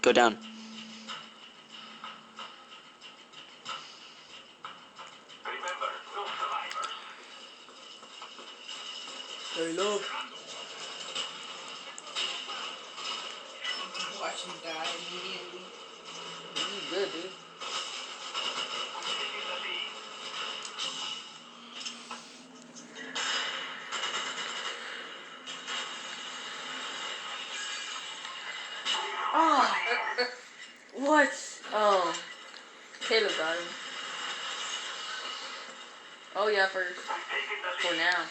Go down. Hey, look. Watch him die immediately. You good, dude. Oh, what? Oh, Caleb got him. Oh yeah, for now.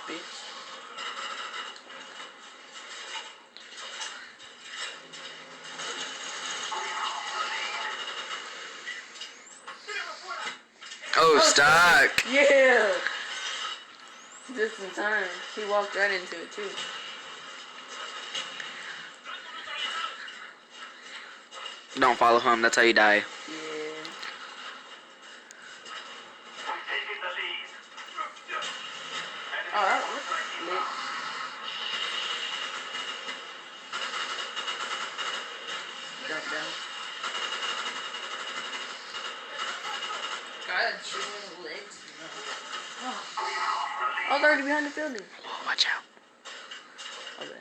Bitch. Oh, stuck. Yeah. Just in time. He walked right into it too. Don't follow him. That's how you die. Yeah. Oh, that was lit. Drop down. God, shooting the legs. Oh, I was already behind the building. Oh, watch out. Okay.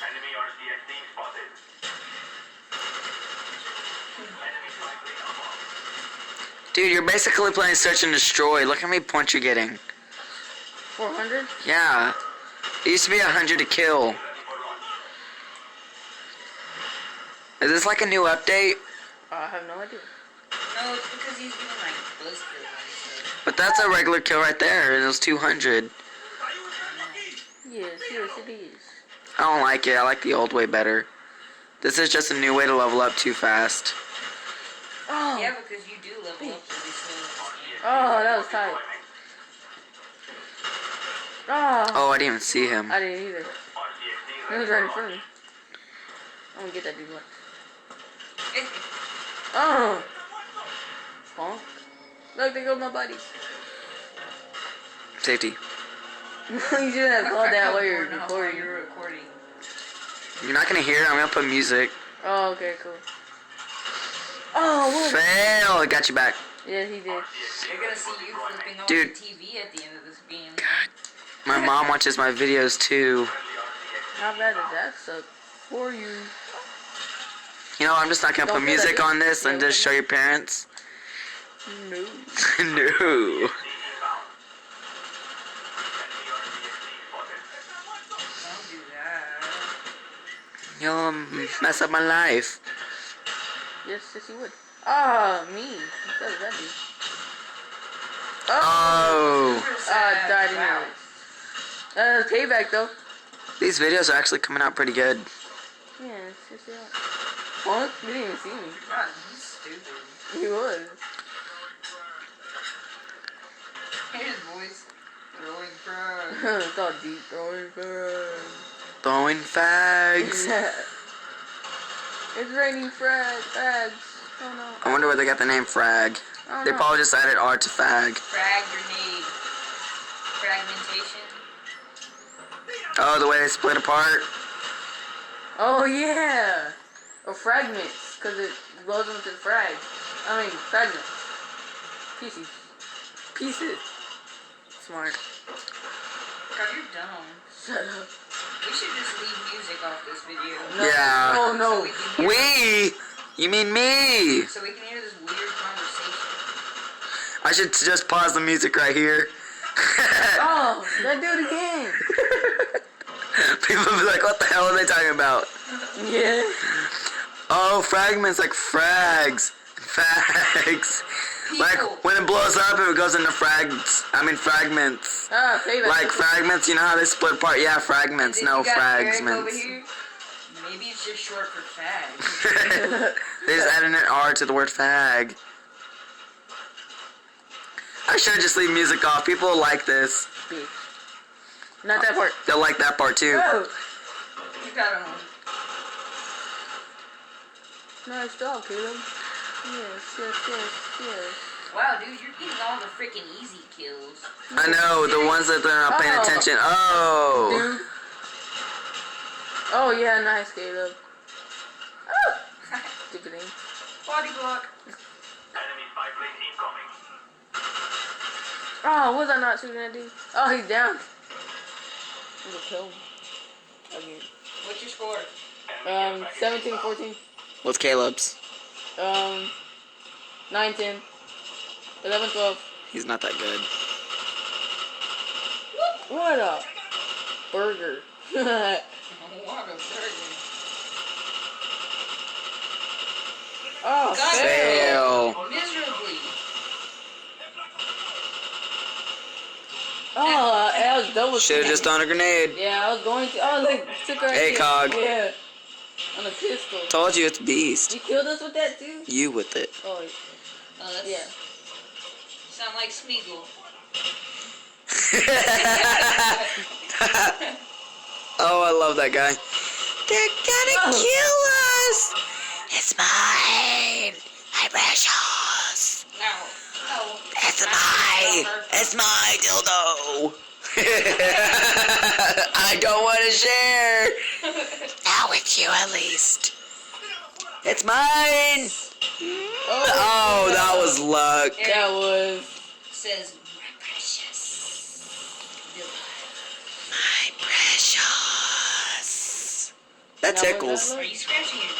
Enemy RCXD spotted. Enemy likely above. Dude, you're basically playing Search and Destroy. Look how many points you're getting. 400? Yeah. It used to be 100 to kill. Is this like a new update? I have no idea. No, it's because he's doing like buzz kills. But that's a regular kill right there, and it was 200. Yes, yes it is. I don't like it. I like the old way better. This is just a new way to level up too fast. Oh, Yeah, because you do level up really slow. oh, that was tight. Oh, Oh, I didn't even see him. I didn't either. He was right in front of me. I'm gonna get that dude. Oh, Bonk. Look, there goes my buddy. Safety. You shouldn't have called that while you're recording. You're recording. You're not gonna hear it. I'm gonna put music. Oh, okay, cool. Oh, what? Fail. I got you back. Yeah, he did. They're gonna see you flipping over Dude. the TV at the end of this game. My mom watches my videos too. How bad does that suck for you? You know, I'm just not gonna Don't put do that, music dude. on this and Yeah, just show your parents. No. No. Don't do that. You'll mess up my life. Yes, yes, he would. Ah, me. Instead of that dude. Oh. Died anyways. Payback though. These videos are actually coming out pretty good. Yeah, it's just that. What? You didn't even see me. God, he's stupid. He was. Hear his voice. Throwing frogs. It's all deep throwing birds. Throwing fags. It's raining frags. Oh no. I wonder where they got the name frag. Oh, They no. probably just added R to fag. Frag grenade. Fragmentation. Oh, the way they split apart. Oh yeah. Or fragments, because it blows them into frags. I mean, fragments. Pieces. Smart. God, you're dumb. Shut up. We should just leave music off this video. No. Yeah. Oh no. So we can hear, We? You mean me? so we can hear this weird conversation. I should just pause the music right here. Oh, let's do it again. People will be like, what the hell are they talking about? Yeah. Oh, fragments like frags. Fags. Like when it blows up, it goes into fragments. Ah, payback. Like fragments, you know how they split apart? Yeah, fragments, Then no you got Eric over fragments. here. Maybe it's just short for fag. They just added an R to the word fag. I should just leave music off. People will like this. Bitch. Not that part. They'll like that part too. Oh. You got him. Nice job, Caleb. Yes. Wow, dude, you're getting all the freaking easy kills. I know, the ones that they're not paying Oh. attention. Oh! Dude. Oh yeah, nice, Caleb. Oh. Stupid thing. Body block. Enemy spy plane incoming. Oh, what was I not shooting at, dude? Oh, he's down. I'm gonna kill him. Again. What's your score? 17-14. What's Caleb's? 9-10. 11-12. He's not that good. What a burger. What a burger. Oh, God. fail. Fail. Miserably. Oh, I was double. Should've just thrown a grenade. Yeah, I was going to. Oh, look, took her. ACOG. Yeah. On a pistol. Told you it's beast. You killed us with that too? You with it. Oh, Oh, that's, yeah. Sound like Smeagol. Oh, I love that guy. They're gonna Oh. kill us. It's mine. My precious. No. No. It's my dildo. I don't want to share. Now it's you at least. It's mine. Oh, that was luck. That was. Says, my precious. My precious. That Now, tickles. Are you scratching your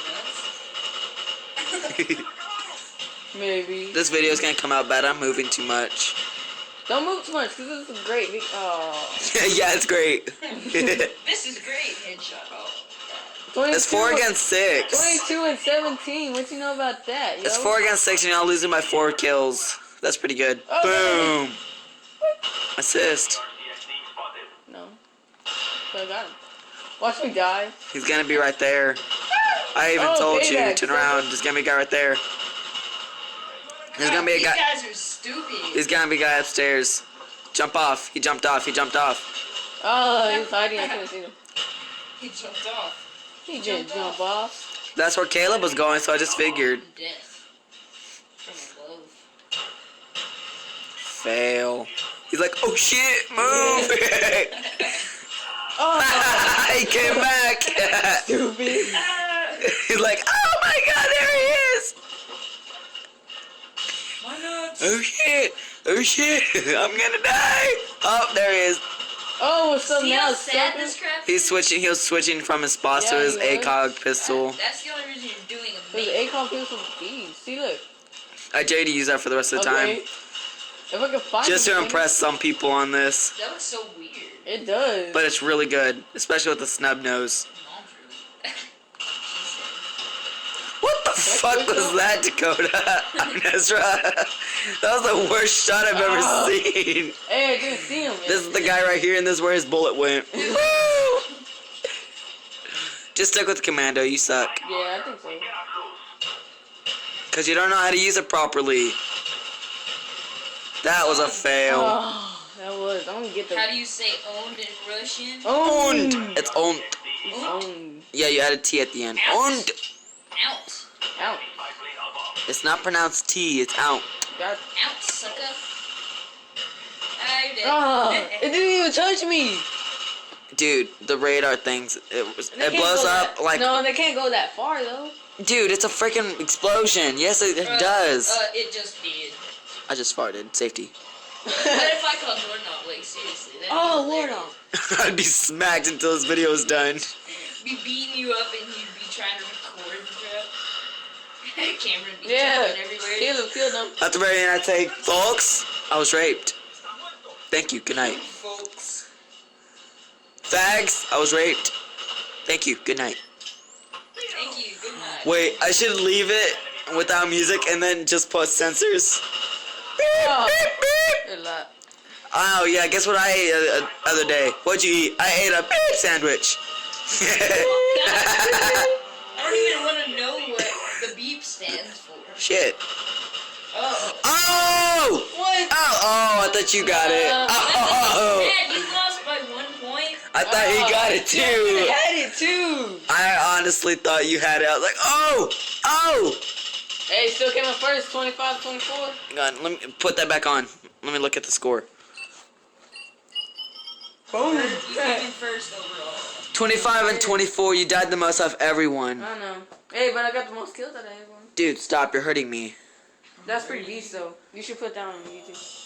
nuts? Maybe. This video is gonna come out bad. I'm moving too much. Don't move too much, because this is great. Oh. Yeah, it's great. This is great. Headshot. Oh. 22, It's 4 against 6. 22 and 17. What you know about that, yo? It's 4 against 6 and you're losing by 4 kills. That's pretty good. Oh, Boom. Assist. RCXD spotted. No. But I got him. Watch me die. He's gonna be right there. I even Oh, told you. payback. Turn around. There's gonna be a guy right there. There's gonna be a These guy. guys are stupid. There's gonna be a guy upstairs. Jump off. He jumped off. He jumped off. Oh, he was hiding. I couldn't see him. He jumped off. He didn't jump off. That's where Caleb was going, so I just figured. Death. From above. Fail. He's like, oh shit, move. Oh, He came back. stupid. He's like, oh my god, there he is. Why not? Oh shit. Oh shit. I'm gonna die. Oh, there he is. Oh, what's up See now? how sad Sucker? this crap He was switching from his boss to Yeah, his he was. ACOG pistol. That's the only reason you're doing There's amazing. an ACOG pistol bees. See, look. I dare to use that for the rest of the Okay. time. If I can find Just to him, impress some people on this. That was so weird. It does. But it's really good. Especially with the snub nose. Mom's really. What the fuck was that, Dakota? Ezra. That was the worst shot I've ever seen. Hey, I didn't see him yet. This is the guy right here, and this is where his bullet went. Woo! Just stick with the commando, you suck. Yeah, I think so. Get up close. Because you don't know how to use it properly. That was a fail. Oh, that was. I'm gonna get the. How do you say owned in Russian? Owned. It's owned. Owned. Yeah, you added T at the end. Owned. Out. Out. Spy plane above. It's not pronounced T, it's out. Got. Out, sucker. I did. Oh, it didn't even touch me. Dude, the radar things, They it can't blows go up that- like... No, they can't go that far though. Dude, it's a freaking explosion. Yes, it does. It just did. I just farted. Safety. What if I call Lordnog? Like, seriously. that'd be Oh, hilarious. Lordog. I'd be smacked until this video is done. Be beating you up and you'd be trying to record the crap. Camera would be Yeah. jumping everywhere. Caleb killed him. At the very end, I say, folks, I was raped. Thank you. Good night. Folks. Fags, I was raped. Thank you. Good night. Thank you. Good night. Wait, I should leave it without music and then just put censors. Beep, Oh. beep, beep. A lot. Oh, yeah, guess what I ate the other day? What'd you eat? I ate a beep sandwich. I don't even want to know what the beep stands for. Shit. Oh. Oh! What? Oh, I thought you got it. Oh! Dad, you lost by 1 point. I thought he got it You too. had it too. I honestly thought you had it. I was like, oh! Oh! Hey, still came in first, 25-24. God, let me put that back on. Let me look at the score. Boom. You came in first overall. 25 and 24. You died the most out of everyone. I know. Hey, but I got the most kills out of everyone. Dude, stop. You're hurting me. That's pretty beast, though. You should put that on YouTube.